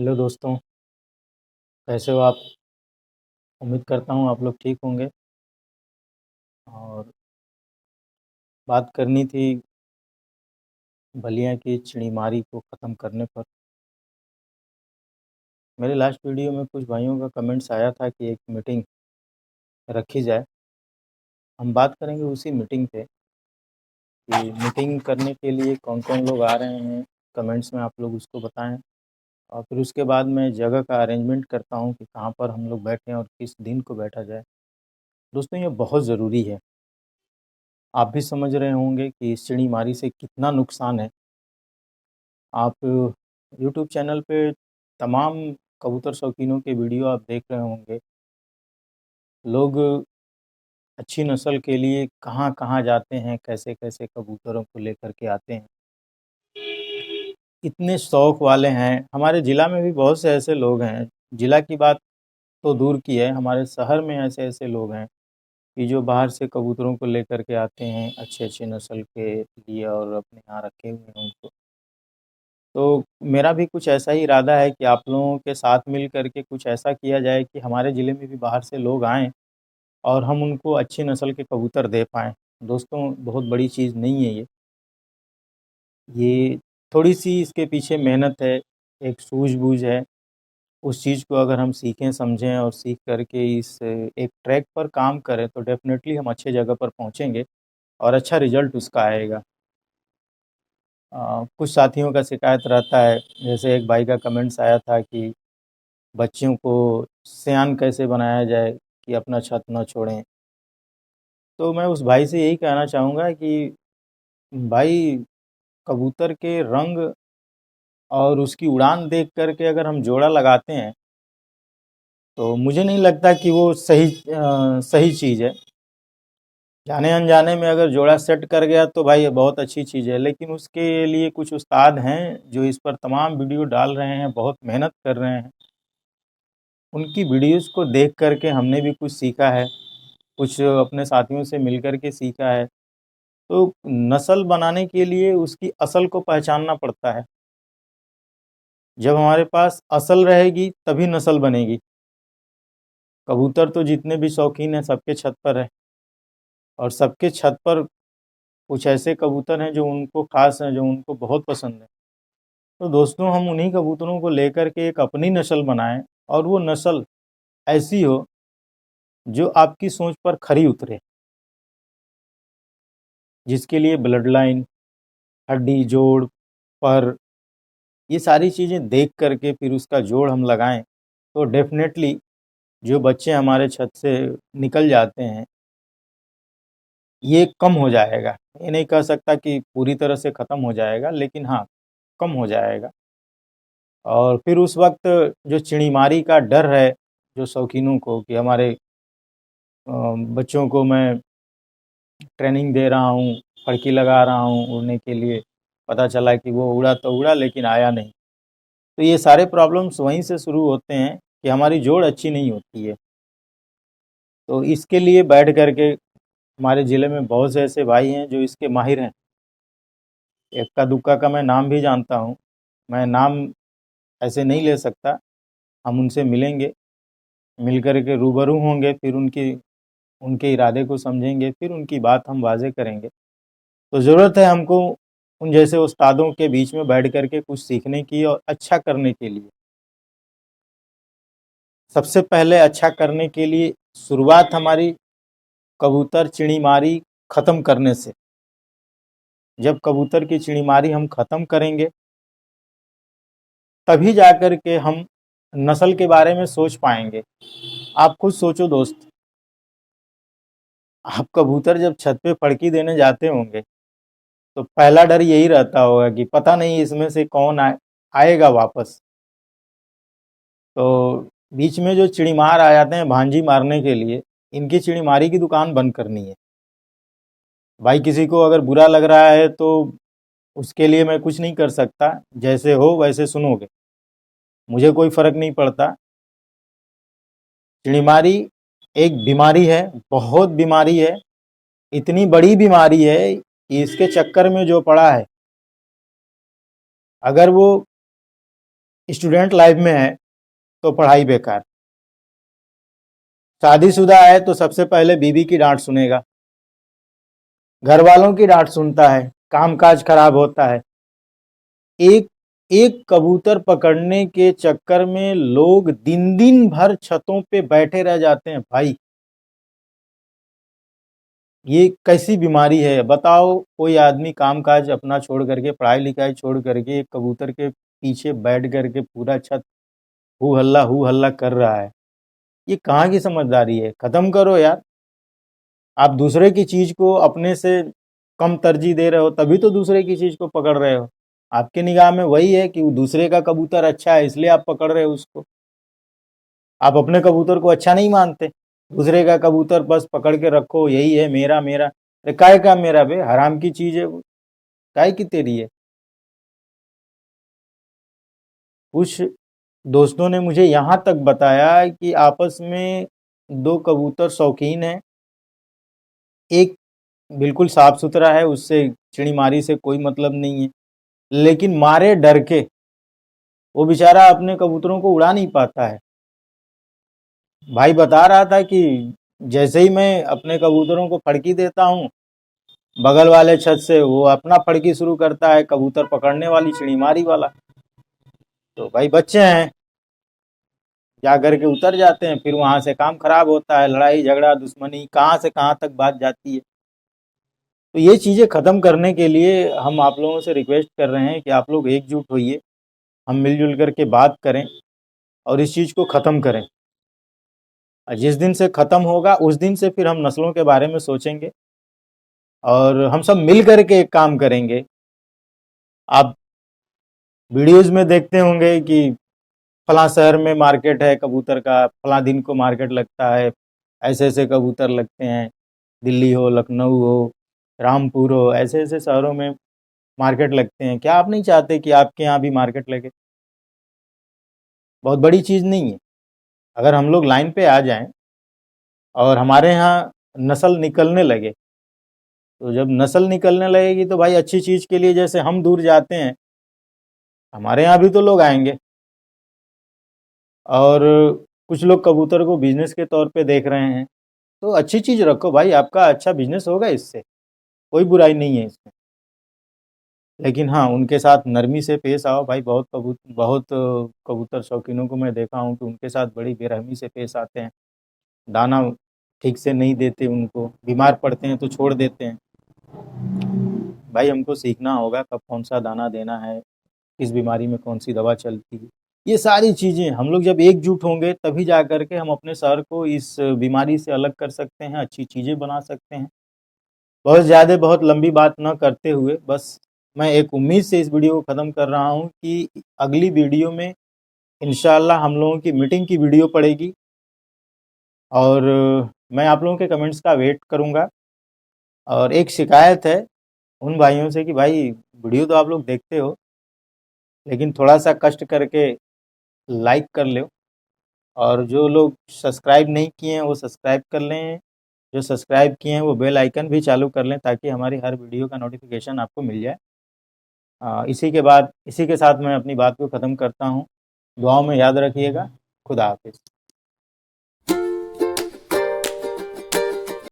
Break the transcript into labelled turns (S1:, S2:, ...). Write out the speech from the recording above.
S1: Hello दोस्तों, कैसे हो आप? उम्मीद करता हूँ आप लोग ठीक होंगे। और बात करनी थी बलिया की चिड़ीमारी को ख़त्म करने पर। मेरे लास्ट वीडियो में कुछ भाइयों का कमेंट्स आया था कि एक मीटिंग रखी जाए। हम बात करेंगे उसी मीटिंग पे कि मीटिंग करने के लिए कौन कौन लोग आ रहे हैं। कमेंट्स में आप लोग उसको बताएं और फिर उसके बाद मैं जगह का अरेंजमेंट करता हूँ कि कहाँ पर हम लोग बैठें और किस दिन को बैठा जाए। दोस्तों, ये बहुत ज़रूरी है। आप भी समझ रहे होंगे कि इस चिड़ीमारी से कितना नुकसान है। आप यूट्यूब चैनल पे तमाम कबूतर शौकीनों के वीडियो आप देख रहे होंगे। लोग अच्छी नस्ल के लिए कहाँ-कहाँ जाते हैं, कैसे-कैसे कबूतरों को लेकर के आते हैं। इतने शौक वाले हैं। हमारे ज़िला में भी बहुत से ऐसे लोग हैं, ज़िला की बात तो दूर की है, हमारे शहर में ऐसे-ऐसे लोग हैं कि जो बाहर से कबूतरों को लेकर के आते हैं अच्छे-अच्छे नस्ल के लिए और अपने यहाँ रखे हुए हैं उनको। तो मेरा भी कुछ ऐसा ही इरादा है कि आप लोगों के साथ मिल कर के कुछ ऐसा किया जाए कि हमारे ज़िले में भी बाहर से लोग आएँ और हम उनको अच्छी नस्ल के कबूतर दे पाएँ। दोस्तों, बहुत बड़ी चीज़ नहीं है ये। ये थोड़ी-सी इसके पीछे मेहनत है, एक सूझबूझ है। उस चीज़ को अगर हम सीखें, समझें और सीख कर के इस एक ट्रैक पर काम करें तो डेफ़िनेटली हम अच्छे जगह पर पहुँचेंगे और अच्छा रिज़ल्ट उसका आएगा। कुछ साथियों का शिकायत रहता है, जैसे एक भाई का कमेंट्स आया था कि बच्चियों को सयान कैसे बनाया जाए कि अपना छत ना छोड़ें। तो मैं उस भाई से यही कहना चाहूँगा कि भाई, कबूतर के रंग और उसकी उड़ान देख कर के अगर हम जोड़ा लगाते हैं, तो मुझे नहीं लगता कि वो सही चीज़ है। जाने-अनजाने में अगर जोड़ा सेट कर गया तो भाई ये बहुत अच्छी चीज़ है, लेकिन उसके लिए कुछ उस्ताद हैं जो इस पर तमाम वीडियो डाल रहे हैं, बहुत मेहनत कर रहे हैं। उनकी वीडियोज़ को देख कर के हमने भी कुछ सीखा है, कुछ अपने साथियों से मिल कर के सीखा है। तो नस्ल बनाने के लिए उसकी असल को पहचानना पड़ता है। जब हमारे पास असल रहेगी तभी नस्ल बनेगी। कबूतर तो जितने भी शौकीन हैं सबके छत पर है और सबके छत पर कुछ ऐसे कबूतर हैं जो उनको ख़ास हैं, जो उनको बहुत पसंद है। तो दोस्तों, हम उन्हीं कबूतरों को लेकर के एक अपनी नस्ल बनाएँ और वो नस्ल ऐसी हो जो आपकी सोच पर खरी उतरे, जिसके लिए ब्लड लाइन, हड्डी, जोड़, पर ये सारी चीज़ें देख कर के फिर उसका जोड़ हम लगाएँ, तो डेफ़िनेटली जो बच्चे हमारे छत से निकल जाते हैं, ये कम हो जाएगा। ये नहीं कह सकता कि पूरी तरह से ख़त्म हो जाएगा, लेकिन हाँ, कम हो जाएगा। और फिर उस वक़्त जो चिड़ीमारी का डर है, जो शौकीनों को कि हमारे बच्चों को मैं ट्रेनिंग दे रहा हूँ, फड़की लगा रहा हूँ उड़ने के लिए, पता चला कि वो उड़ा तो उड़ा लेकिन आया नहीं। तो ये सारे प्रॉब्लम्स वहीं से शुरू होते हैं कि हमारी जोड़ अच्छी नहीं होती है। तो इसके लिए बैठ कर के हमारे ज़िले में बहुत से ऐसे भाई हैं जो इसके माहिर हैं। एक्का-दुक्का का मैं नाम भी जानता हूँ। मैं नाम ऐसे नहीं ले सकता। हम उनसे मिलेंगे, मिल कर के रूबरू होंगे, फिर उनके इरादे को समझेंगे, फिर उनकी बात हम वाज़ेह करेंगे। तो ज़रूरत है हमको उन जैसे उस्तादों के बीच में बैठ कर के कुछ सीखने की और अच्छा करने के लिए। सबसे पहले अच्छा करने के लिए शुरुआत हमारी कबूतर चिड़ीमारी ख़त्म करने से। जब कबूतर की चिड़ीमारी हम ख़त्म करेंगे, तभी जाकर के हम नस्ल के बारे में सोच पाएँगे। आप खुद सोचो दोस्त, आप कबूतर जब छत पे फड़की देने जाते होंगे, तो पहला डर यही रहता होगा कि पता नहीं इसमें से कौन आएगा वापस। तो बीच में जो चिड़ीमार आ जाते हैं भांजी मारने के लिए, इनकी चिड़ीमारी की दुकान बंद करनी है। भाई, किसी को अगर बुरा लग रहा है तो उसके लिए मैं कुछ नहीं कर सकता, जैसे हो वैसे सुनोगे, मुझे कोई फ़र्क नहीं पड़ता। चिड़ीमारी एक बीमारी है, बहुत बीमारी है, इतनी बड़ी बीमारी है कि इसके चक्कर में जो पड़ा है, अगर वो स्टूडेंट लाइफ में है तो पढ़ाई बेकार, शादीशुदा है तो सबसे पहले बीवी की डांट सुनेगा, घर वालों की डांट सुनता है, कामकाज खराब होता है। एक एक कबूतर पकड़ने के चक्कर में लोग दिन दिन भर छतों पे बैठे रह जाते हैं भाई। ये कैसी बीमारी है बताओ? कोई आदमी कामकाज अपना छोड़ करके, पढ़ाई लिखाई छोड़ करके एक कबूतर के पीछे बैठ करके पूरा छत हू हल्ला कर रहा है। ये कहाँ की समझदारी है? खत्म करो यार। आप दूसरे की चीज को अपने से कम तरजीह दे रहे हो, तभी तो दूसरे की चीज को पकड़ रहे हो। आपके निगाह में वही है कि वो दूसरे का कबूतर अच्छा है इसलिए आप पकड़ रहे हो उसको। आप अपने कबूतर को अच्छा नहीं मानते, दूसरे का कबूतर बस पकड़ के रखो, यही है मेरा मेरा। अरे काय का मेरा बे, हराम की चीज है वो, काय की तेरी है। कुछ दोस्तों ने मुझे यहाँ तक बताया कि आपस में दो कबूतर शौकीन हैं, एक बिल्कुल साफ सुथरा है, उससे चिड़ीमारी से कोई मतलब नहीं है, लेकिन मारे डर के वो बेचारा अपने कबूतरों को उड़ा नहीं पाता है। भाई बता रहा था कि जैसे ही मैं अपने कबूतरों को फड़की देता हूँ, बगल वाले छत से वो अपना फड़की शुरू करता है, कबूतर पकड़ने वाली चिड़ीमारी वाला। तो भाई बच्चे हैं, जा करके उतर जाते हैं, फिर वहां से काम खराब होता है, लड़ाई झगड़ा दुश्मनी कहाँ से कहाँ तक बात जाती है। तो ये चीज़ें ख़त्म करने के लिए हम आप लोगों से रिक्वेस्ट कर रहे हैं कि आप लोग एकजुट होइए, हम मिलजुल करके बात करें और इस चीज़ को ख़त्म करें। और जिस दिन से ख़त्म होगा उस दिन से फिर हम नस्लों के बारे में सोचेंगे और हम सब मिल करके एक काम करेंगे। आप वीडियोज़ में देखते होंगे कि फलां शहर में मार्केट है कबूतर का, फलां दिन को मार्केट लगता है, ऐसे ऐसे कबूतर लगते हैं। दिल्ली हो, लखनऊ हो, रामपुर हो, ऐसे ऐसे शहरों में मार्केट लगते हैं। क्या आप नहीं चाहते कि आपके यहाँ भी मार्केट लगे? बहुत बड़ी चीज़ नहीं है। अगर हम लोग लाइन पे आ जाएं और हमारे यहाँ नस्ल निकलने लगे, तो जब नस्ल निकलने लगेगी तो भाई अच्छी चीज़ के लिए जैसे हम दूर जाते हैं, हमारे यहाँ भी तो लोग आएंगे। और कुछ लोग कबूतर को बिजनेस के तौर पे देख रहे हैं, तो अच्छी चीज़ रखो भाई, आपका अच्छा बिजनेस होगा इससे, कोई बुराई नहीं है इसमें। लेकिन हाँ, उनके साथ नरमी से पेश आओ भाई। बहुत कबूतर शौकीनों को मैं देखा हूँ कि उनके साथ बड़ी बेरहमी से पेश आते हैं, दाना ठीक से नहीं देते, उनको बीमार पड़ते हैं तो छोड़ देते हैं। भाई हमको सीखना होगा कब कौन सा दाना देना है, किस बीमारी में कौन सी दवा चलती है। ये सारी चीज़ें हम लोग जब एकजुट होंगे तभी जा कर के हम अपने शहर को इस बीमारी से अलग कर सकते हैं, अच्छी चीज़ें बना सकते हैं। बहुत ज़्यादा बहुत लंबी बात न करते हुए बस मैं एक उम्मीद से इस वीडियो को ख़त्म कर रहा हूँ कि अगली वीडियो में इंशाल्लाह हम लोगों की मीटिंग की वीडियो पड़ेगी और मैं आप लोगों के कमेंट्स का वेट करूँगा। और एक शिकायत है उन भाइयों से कि भाई वीडियो तो आप लोग देखते हो, लेकिन थोड़ा सा कष्ट करके लाइक कर लो, और जो लोग सब्सक्राइब नहीं किए हैं वो सब्सक्राइब कर लें, जो सब्सक्राइब किए हैं वो बेल आइकन भी चालू कर लें ताकि हमारी हर वीडियो का नोटिफिकेशन आपको मिल जाए। इसी के साथ मैं अपनी बात को ख़त्म करता हूँ। दुआओं में याद रखिएगा। खुदा हाफिज़।